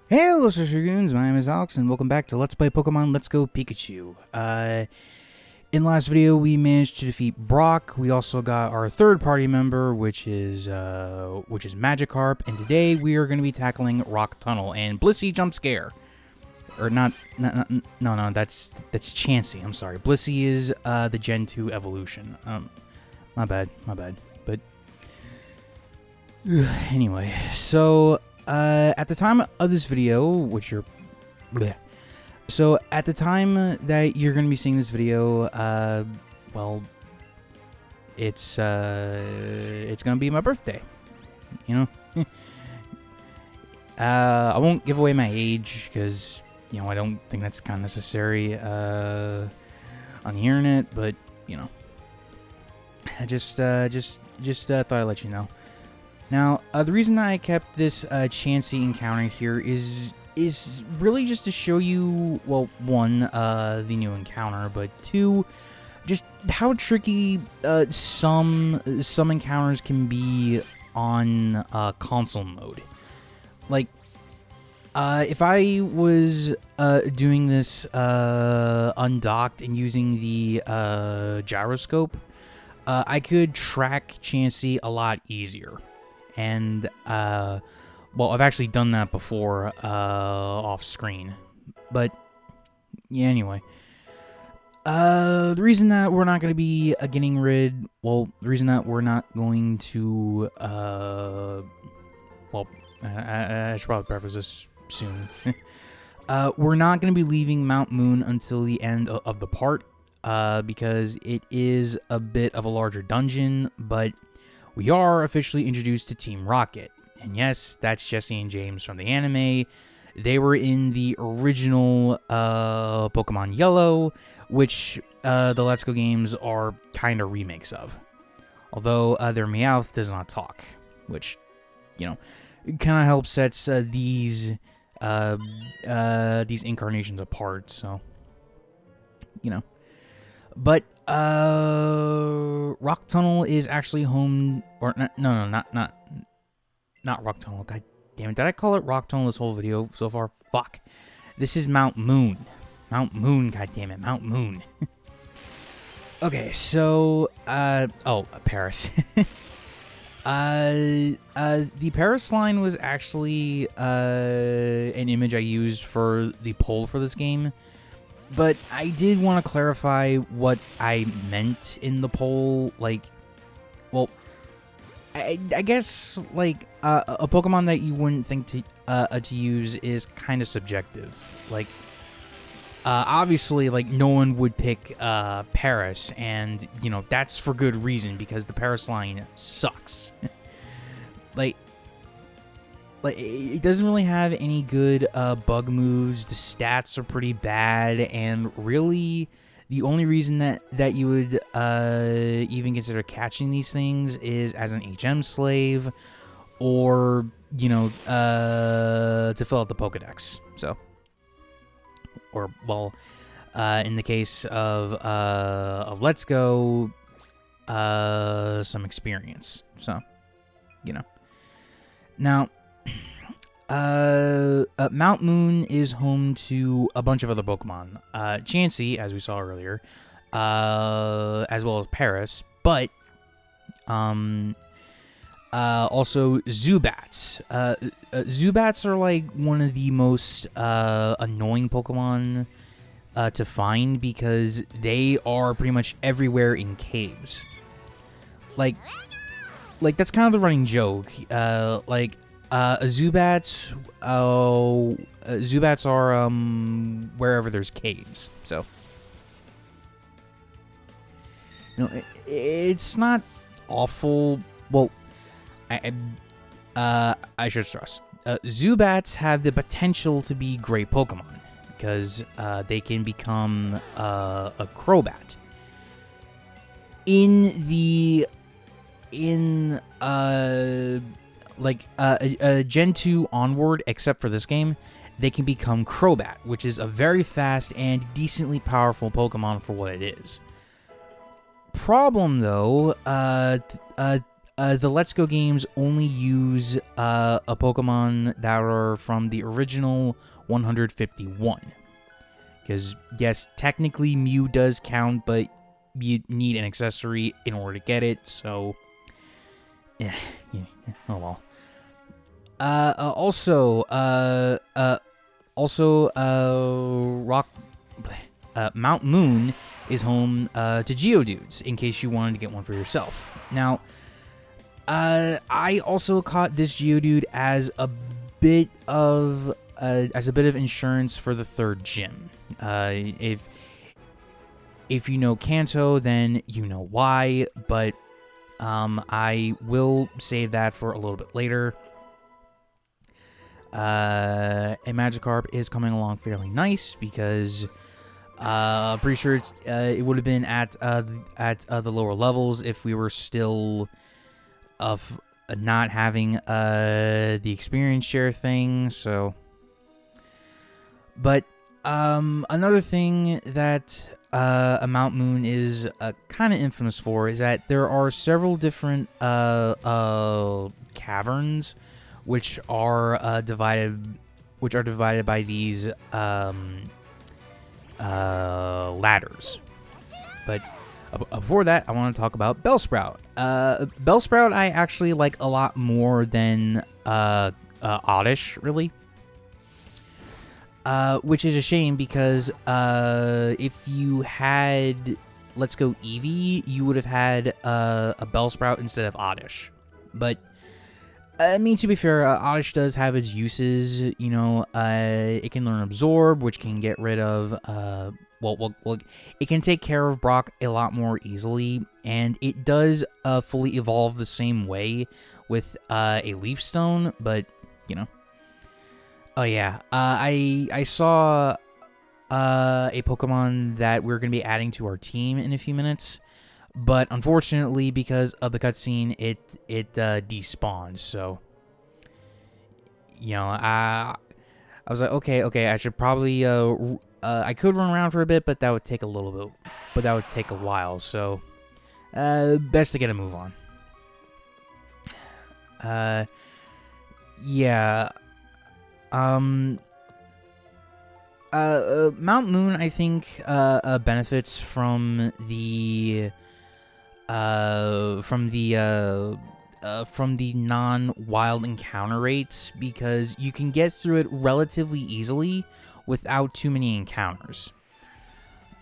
Hey, hello, Goons. My name is Alex, and welcome back to Let's Play Pokemon Let's Go Pikachu. In the last video, we managed to defeat Brock. We also got our third party member, which is Magikarp, and today we are going to be tackling Rock Tunnel and Blissey Jump Scare. Or no, that's Chansey. I'm sorry. Blissey is the Gen 2 evolution. My bad. But anyway, so. At the time of this video, so at the time that you're going to be seeing this video, well, it's going to be my birthday, you know? I won't give away my age, because, you know, I don't think that's kind of necessary, on the internet, but, you know, I just thought I'd let you know. Now, the reason that I kept this Chansey encounter here is really just to show you, well, one, the new encounter, but two, just how tricky some encounters can be on console mode. Like, if I was doing this undocked and using the gyroscope, I could track Chansey a lot easier. And, well, I've actually done that before, off screen. But, yeah, anyway. The reason that we're not going to be the reason that we're not going to, well, I should probably preface this soon. We're not going to be leaving Mount Moon until the end of the part, because it is a bit of a larger dungeon, but we are officially introduced to Team Rocket. And yes, that's Jesse and James from the anime. They were in the original Pokemon Yellow, which the Let's Go games are kind of remakes of. Although their Meowth does not talk, which, you know, kind of helps sets these incarnations apart, so, you know. But Rock Tunnel is actually home, or not Rock Tunnel. God damn it! Did I call it Rock Tunnel this whole video so far? Fuck. This is Mount Moon. Mount Moon. God damn it, Mount Moon. Okay, so Paris. The Paris line was actually an image I used for the poll for this game. But I did want to clarify what I meant in the poll. Like, well, I guess, like, a Pokemon that you wouldn't think to use is kind of subjective. Like, obviously, like, no one would pick Paris, and, you know, that's for good reason, because the Paris line sucks. Like, it doesn't really have any good bug moves. The stats are pretty bad, and really, the only reason that you would even consider catching these things is as an HM slave, or, you know, to fill out the Pokedex. So, or, well, in the case of Let's Go, some experience. So, you know. Now, Mount Moon is home to a bunch of other Pokemon. Chansey, as we saw earlier, as well as Paris, but also Zubats. Zubats are like one of the most annoying Pokemon to find, because they are pretty much everywhere in caves. Like that's kind of the running joke. Zubats are wherever there's caves. So, you know, it's not awful. Well, I should stress, Zubats have the potential to be great Pokemon, because they can become a Crobat. Gen 2 onward, except for this game, they can become Crobat, which is a very fast and decently powerful Pokemon for what it is. Problem, though, the Let's Go games only use a Pokemon that are from the original 151. Because, yes, technically Mew does count, but you need an accessory in order to get it, so... yeah, oh well. Mount Moon is home to Geodudes, in case you wanted to get one for yourself. Now, I also caught this Geodude as a bit of insurance for the third gym. If you know Kanto, then you know why, but I will save that for a little bit later. And Magikarp is coming along fairly nice because I'm pretty sure it would have been at the lower levels if we were still not having the experience share thing. So, but another thing that Mount Moon is kind of infamous for is that there are several different caverns which are divided by these ladders. But before that, I want to talk about Bellsprout. Bellsprout I actually like a lot more than Oddish, really. Which is a shame because if you had Let's Go Eevee, you would have had a Bellsprout instead of Oddish. But I mean, to be fair, Oddish does have its uses. You know, it can learn Absorb, which can get rid of it can take care of Brock a lot more easily, and it does fully evolve the same way with a Leaf Stone. But you know. Oh yeah, I saw a Pokemon that we're going to be adding to our team in a few minutes, but unfortunately, because of the cutscene, it despawned. So, you know, I was like, okay, I should probably I could run around for a bit, but that would take a little bit, but that would take a while. So, best to get a move on. Yeah. Mount Moon, I think, benefits from the non-wild encounter rates because you can get through it relatively easily without too many encounters.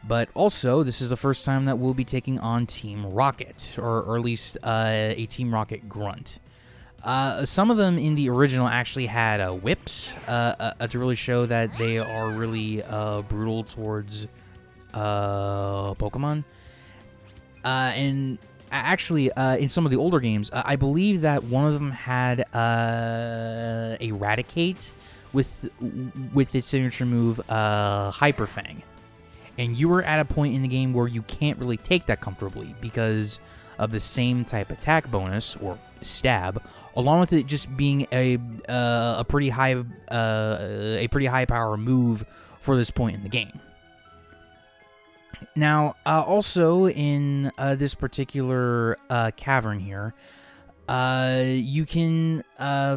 But also, this is the first time that we'll be taking on Team Rocket, or at least a Team Rocket grunt. Some of them in the original actually had whips to really show that they are really brutal towards Pokemon. And actually, in some of the older games, I believe that one of them had Eradicate with its signature move, Hyper Fang. And you were at a point in the game where you can't really take that comfortably because of the same type attack bonus, or stab, along with it just being a pretty high power move for this point in the game. Now, also in this particular cavern here, you can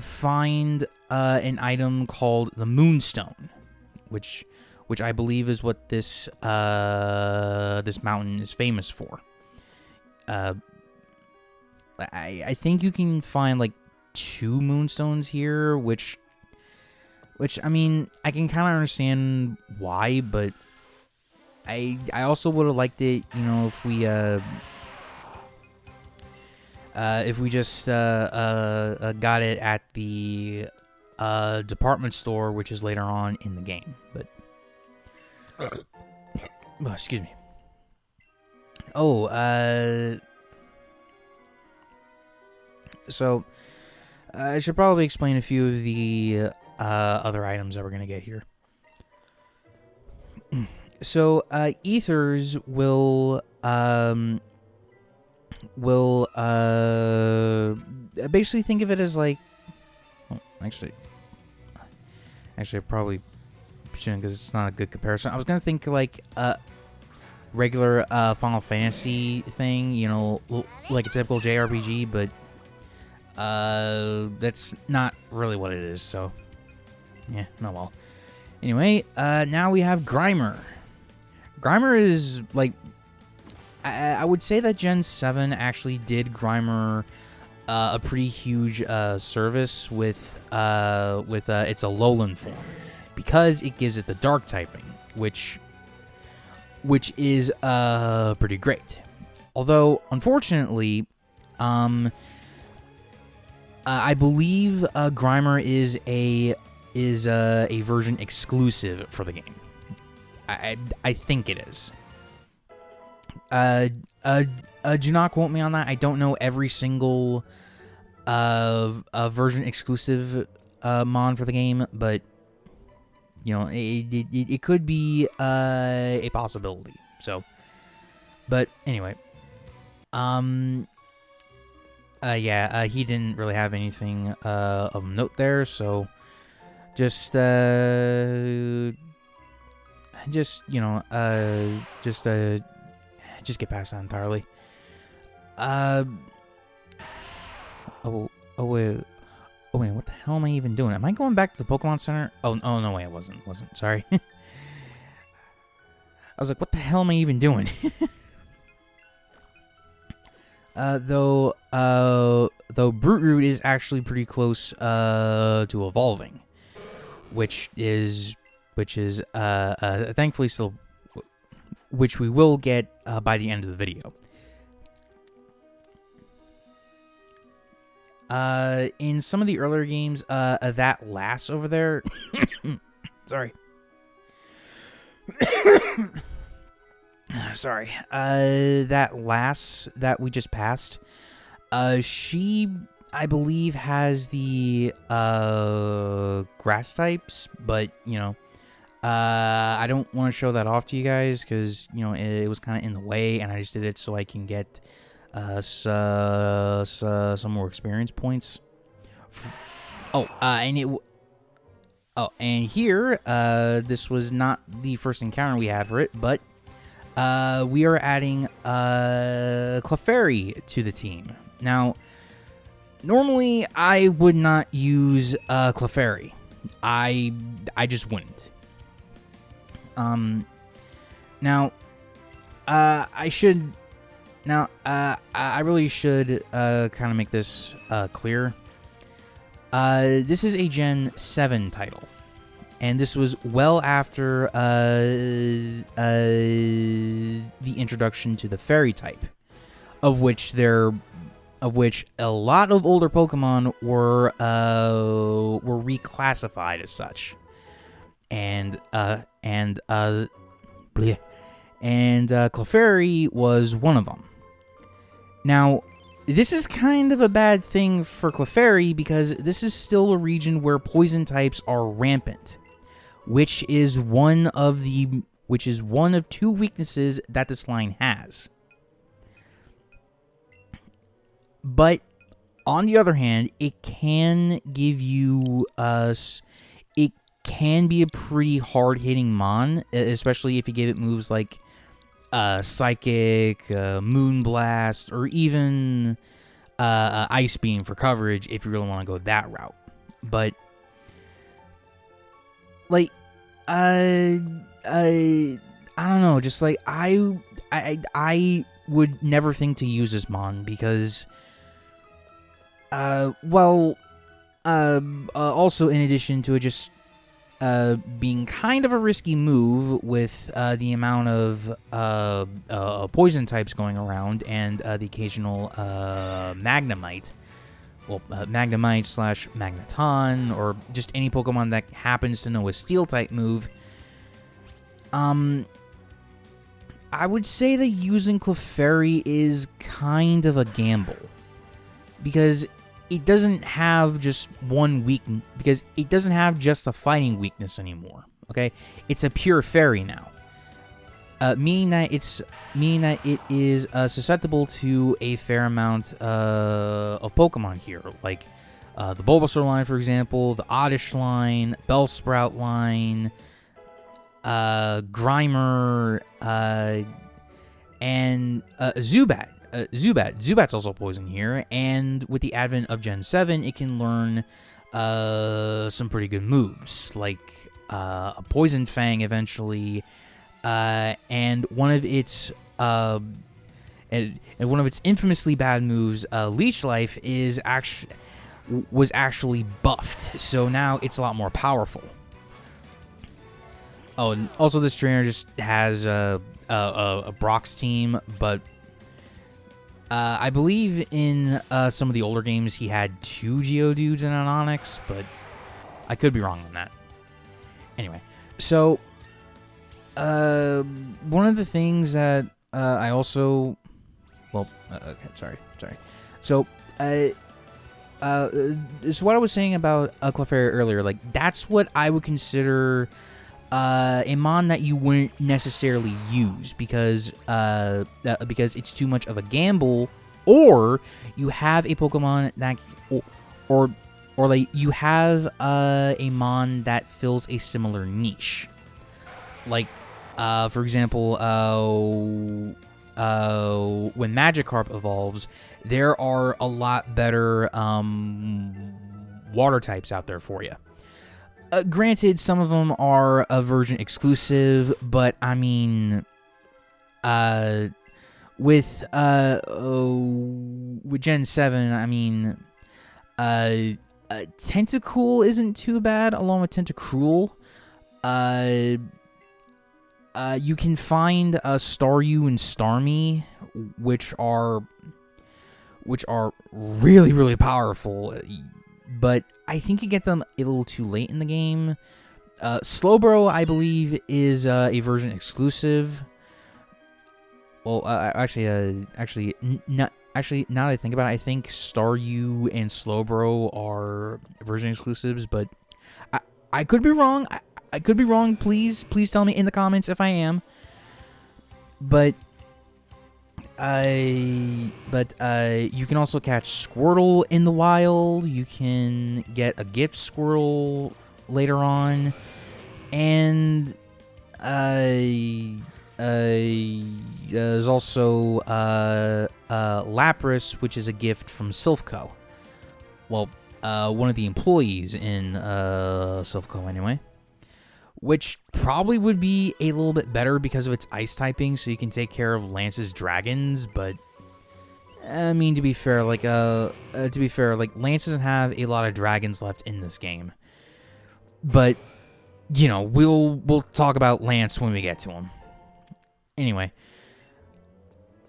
find an item called the Moonstone, which I believe is what this mountain is famous for. I think you can find like 2 Moonstones here, which I mean, I can kind of understand why, but I also would have liked it, you know, if we just got it at the department store, which is later on in the game. But oh, excuse me. So, I should probably explain a few of the other items that we're going to get here. So, ethers will basically think of it as like... Well, actually, I probably shouldn't because it's not a good comparison. I was going to think like regular Final Fantasy thing, you know, like a typical JRPG, but That's not really what it is, so yeah, no well. Anyway, now we have Grimer. Grimer is, like, I would say that Gen 7 actually did Grimer a pretty huge service with its Alolan form, because it gives it the Dark typing, which is pretty great. Although, unfortunately, I believe Grimer is a version exclusive for the game. I think it is. Do not quote me on that. I don't know every single version exclusive mon for the game, but you know, it could be a possibility. So, but anyway, he didn't really have anything of note there, so just get past that entirely. Wait, what the hell am I even doing? Am I going back to the Pokemon Center? Oh no, wait, I wasn't. Sorry. I was like, what the hell am I even doing? Though Brute Root is actually pretty close to evolving, which is thankfully still, which we will get by the end of the video. In some of the earlier games, that lass over there, sorry. Sorry. That lass that we just passed, she, I believe, has the grass types, but, you know, I don't want to show that off to you guys because, you know, it was kind of in the way, and I just did it so I can get some more experience points. And here, this was not the first encounter we had for it, but we are adding Clefairy to the team. Now, normally I would not use Clefairy. I just wouldn't. I really should kind of make this clear. This is a Gen 7 title, and this was well after the introduction to the Fairy type, of which a lot of older Pokemon were reclassified as such, and Clefairy was one of them. Now, this is kind of a bad thing for Clefairy because this is still a region where poison types are rampant, which is one of two weaknesses that this line has. But on the other hand, it can give you it can be a pretty hard-hitting mon, especially if you give it moves like Psychic, Moonblast, or even Ice Beam for coverage if you really want to go that route. But like, I don't know, just like I would never think to use this mon because, also in addition to it just being kind of a risky move with the amount of poison types going around and the occasional Magnemite. Well, Magnemite / Magneton, or just any Pokemon that happens to know a Steel-type move. I would say that using Clefairy is kind of a gamble. Because it doesn't have just one weakness, because it doesn't have just a fighting weakness anymore. Okay, it's a pure fairy now, meaning that it is susceptible to a fair amount of Pokemon here, like the Bulbasaur line, for example, the Oddish line, Bellsprout line, Grimer, and Zubat. Zubat's also poison here, and with the advent of Gen 7, it can learn some pretty good moves, like a Poison Fang eventually, and one of its infamously bad moves, Leech Life, was actually buffed, so now it's a lot more powerful. Oh, and also this trainer just has a Brock's team, but I believe in some of the older games he had 2 Geodudes and an Onix, but I could be wrong on that. Anyway, so one of the things that I also... Well, okay, sorry. So, so what I was saying about Clefairy earlier, like, that's what I would consider a mon that you wouldn't necessarily use because it's too much of a gamble, or you have a Pokemon that, or like you have a mon that fills a similar niche. Like, for example, when Magikarp evolves, there are a lot better water types out there for you. Granted, some of them are a version exclusive, but I mean, with Gen 7, I mean, Tentacool isn't too bad, along with Tentacruel. You can find Staryu and Starmie, which are really, really powerful, but I think you get them a little too late in the game. Slowbro, I believe, is a version exclusive. Well, actually, now that I think about it, I think Staryu and Slowbro are version exclusives, but I could be wrong. I could be wrong. Please tell me in the comments if I am. But you can also catch Squirtle in the wild. You can get a gift Squirtle later on, and there's also Lapras, which is a gift from Silphco. Well, one of the employees in Silphco, anyway. Which probably would be a little bit better because of its ice typing, so you can take care of Lance's dragons. But I mean, to be fair, like Lance doesn't have a lot of dragons left in this game. But you know, we'll talk about Lance when we get to him. Anyway,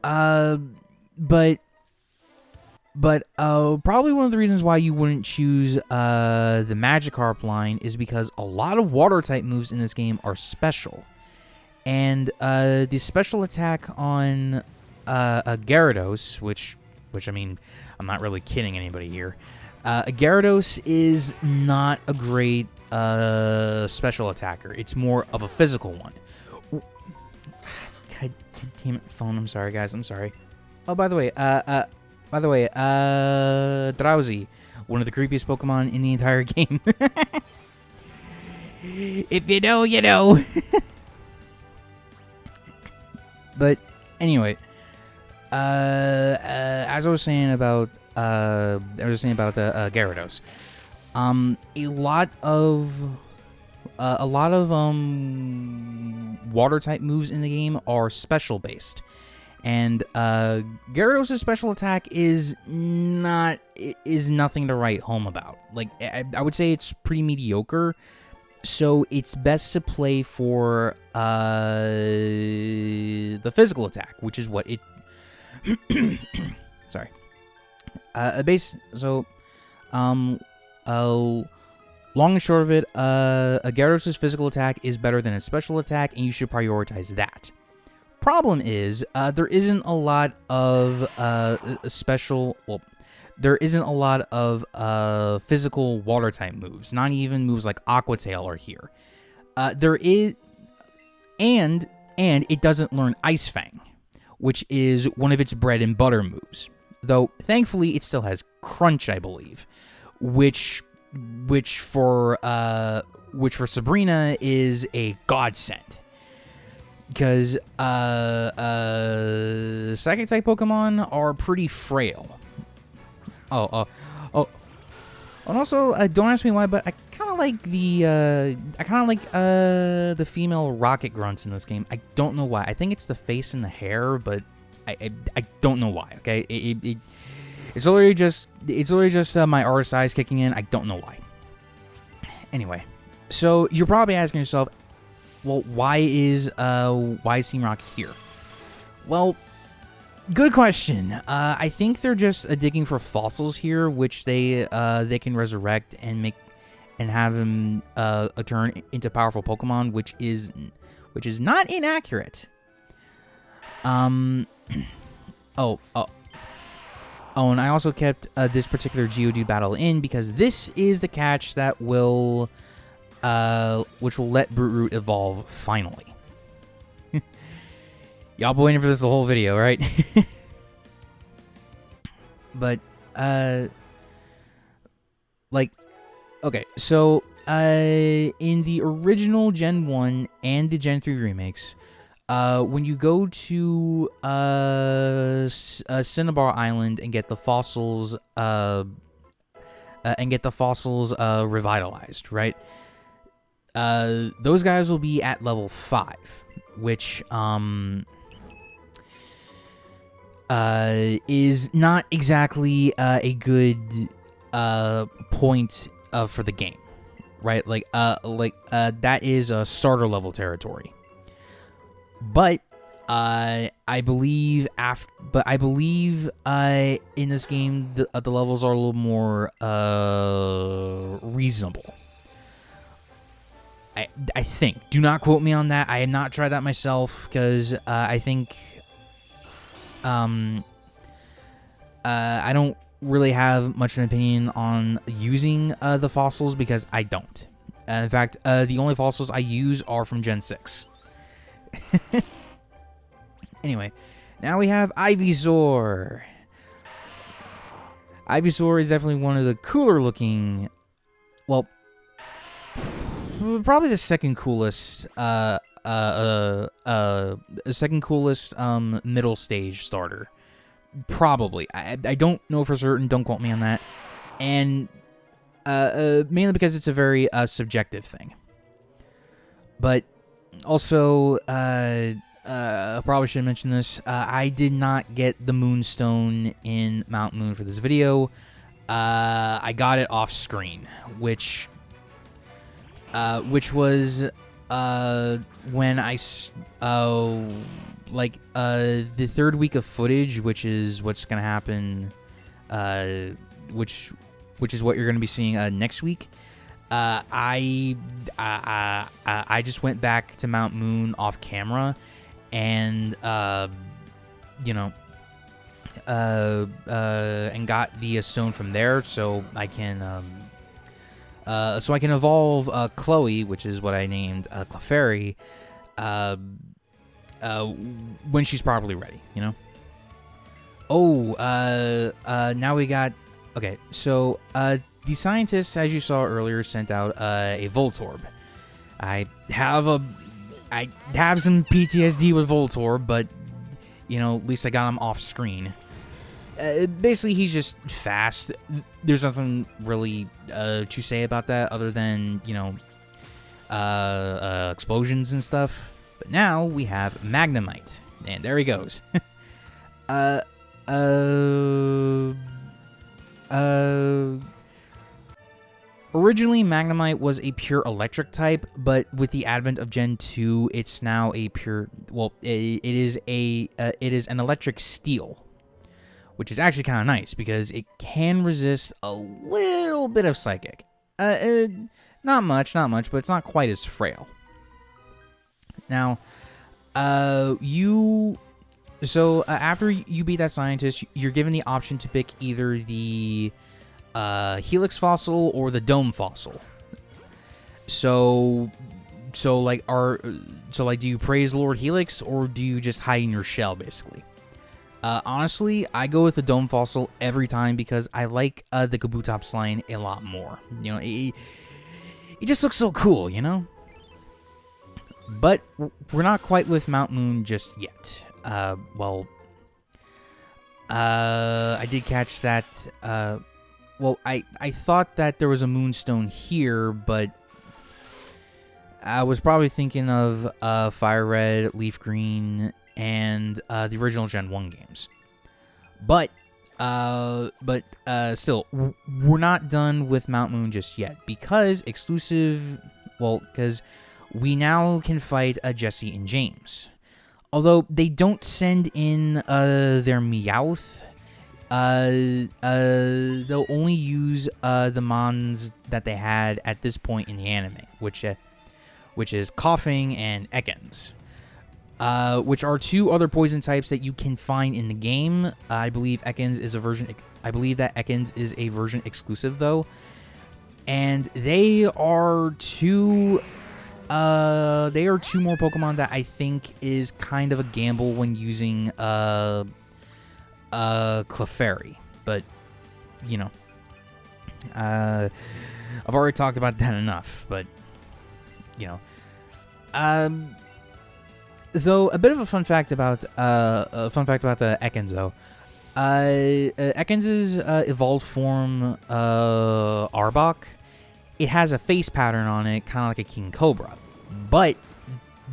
but probably one of the reasons why you wouldn't choose the Magikarp line is because a lot of water-type moves in this game are special. And the special attack on a Gyarados, which I mean, I'm not really kidding anybody here. A Gyarados is not a great special attacker. It's more of a physical one. God damn it, phone. I'm sorry, guys. I'm sorry. Oh, by the way, Drowsy, one of the creepiest Pokemon in the entire game. If you know, you know. But anyway, as I was saying about Gyarados, a lot of water type moves in the game are special based. And Gyarados' special attack is nothing to write home about. Like, I would say it's pretty mediocre, so it's best to play for the physical attack, which is what it... Sorry. Long and short of it, a Gyarados' physical attack is better than its special attack, and you should prioritize that. Problem is, there isn't a lot of there isn't a lot of physical water type moves. Not even moves like Aqua Tail are here. There is, and it doesn't learn Ice Fang, which is one of its bread and butter moves. Though thankfully, it still has Crunch, I believe, which for Sabrina is a godsend. because psychic type Pokemon are pretty frail. Oh, and also don't ask me why, but I kind of like the female rocket grunts in this game. I don't know why. I think it's the face and the hair, but I don't know why. Okay, it's literally just my artist eyes kicking in. I don't know why. Anyway, so you're probably asking yourself, well, why is Team Rocket here? Well, good question. I think they're just digging for fossils here, which they can resurrect and have them turn into powerful Pokemon, which is not inaccurate. Oh, and I also kept this particular Geodude battle in because this is the catch that will, which will let Brute evolve finally. Y'all been waiting for this the whole video, right? But, okay, so, in the original Gen 1 and the Gen 3 remakes, when you go to Cinnabar Island and get the fossils, revitalized, right? Those guys will be at level 5, which is not exactly a good point for the game, right? That is a starter level territory. But I believe in this game the levels are a little more reasonable. I think. Do not quote me on that. I have not tried that myself because I think I don't really have much of an opinion on using the fossils because I don't. In fact, the only fossils I use are from Gen 6. Anyway, now we have Ivysaur. Ivysaur is definitely one of the cooler looking, well, probably the second coolest middle stage starter. Probably. I don't know for certain, don't quote me on that. And mainly because it's a very subjective thing. But also, I probably should mention this. I did not get the Moonstone in Mount Moon for this video. I got it off screen, which was when the third week of footage, which is what's gonna happen, which is what you're gonna be seeing next week. I just went back to Mount Moon off camera, and and got the stone from there, so I can evolve Chloe, which is what I named Clefairy, when she's probably ready, you know. Now we got, okay, so the scientists, as you saw earlier, sent out a Voltorb. I have some PTSD with Voltorb, but at least I got him off screen. Basically, he's just fast. There's nothing really to say about that other than explosions and stuff. But now we have Magnemite, and there he goes. Originally, Magnemite was a pure electric type, but with the advent of Gen 2, it's now a pure, well, it is an electric steel, which is actually kind of nice because it can resist a little bit of psychic. Not much, but it's not quite as frail. Now, after you beat that scientist, you're given the option to pick either the Helix fossil or the Dome fossil. So do you praise Lord Helix or do you just hide in your shell, basically? Honestly, I go with the Dome fossil every time because I like the Kabutops line a lot more. It just looks so cool, But we're not quite with Mount Moon just yet. I did catch that. I thought that there was a Moonstone here, but I was probably thinking of Fire Red, Leaf Green, and the original Gen 1 games. But still, we're not done with Mount Moon just yet, because we now can fight Jesse and James. Although they don't send in their Meowth, they'll only use the mons that they had at this point in the anime, which is Coughing and Ekans, which are two other poison types that you can find in the game. I believe that Ekans is a version exclusive though, and they are two more Pokemon that I think is kind of a gamble when using Clefairy, but I've already talked about that enough. But though a bit of a fun fact about Ekans though, Ekans' evolved form Arbok, it has a face pattern on it, kind of like a King Cobra, but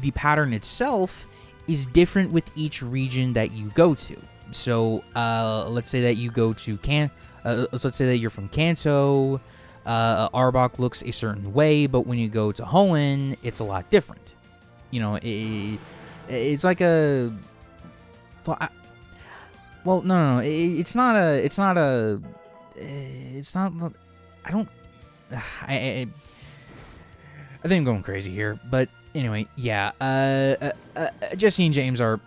the pattern itself is different with each region that you go to. So let's say that you go to let's say that you're from Kanto. Arbok looks a certain way, but when you go to Hoenn, it's a lot different. It's like a. Well, no. It's not. I don't. I think I'm going crazy here, but anyway, yeah. Jesse and James are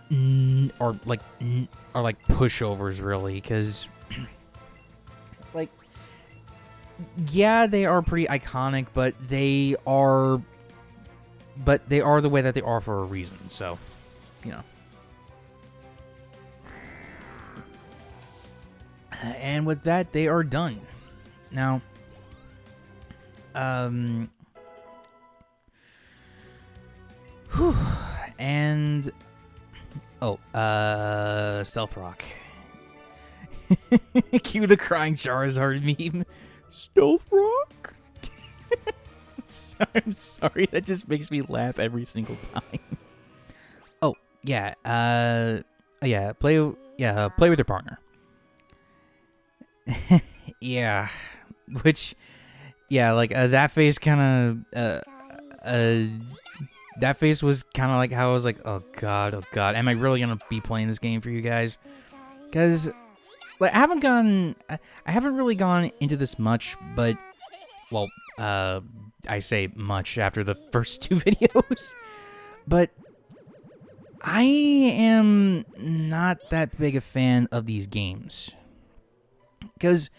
like pushovers, really, because yeah, they are pretty iconic, but they are the way that they are for a reason. So, and with that, they are done. Now, and Stealth Rock. Cue the crying Charizard meme. Stealth Rock? I'm sorry, that just makes me laugh every single time. Oh, yeah, play with your partner. Yeah, that face kind of, that face was kind of like how I was like, oh god, am I really gonna be playing this game for you guys? Because I haven't really gone into this much, but I say much after the first two videos, but I am not that big a fan of these games because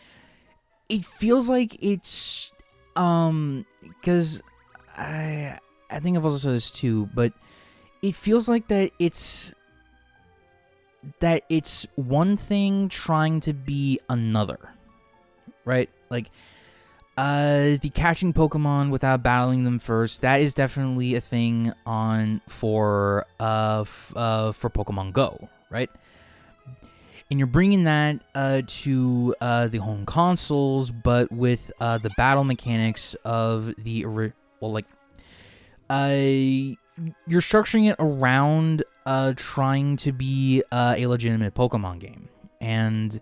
it feels like it's because I think I've also said this too, but it feels like that it's one thing trying to be another, right? Like, the catching Pokemon without battling them first, that is definitely a thing for Pokemon Go, right? And you're bringing that to the home consoles, but with the battle mechanics of the you're structuring it around trying to be a legitimate Pokemon game. And,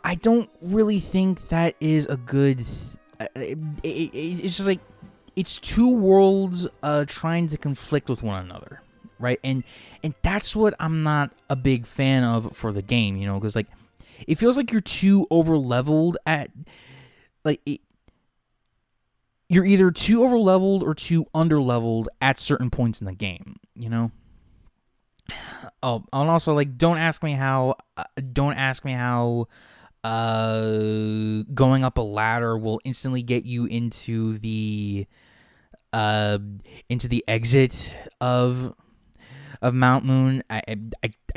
I don't really think that is a good... it's just like, it's two worlds trying to conflict with one another, right? And that's what I'm not a big fan of for the game, because, it feels like you're too over-leveled at... you're either too over-leveled or too under-leveled at certain points in the game, Oh, and also, don't ask me how going up a ladder will instantly get you into the exit of Mount Moon. I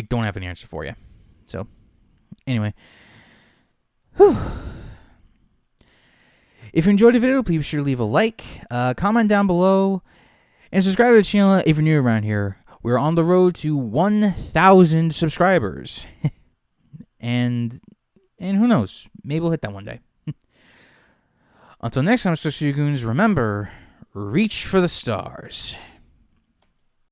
don't have an answer for you. So, anyway. Whew. If you enjoyed the video, please be sure to leave a like, comment down below And subscribe to the channel if you're new around here. We're on the road to 1,000 subscribers. and who knows? Maybe we'll hit that one day. Until next time, Goons, remember, reach for the stars.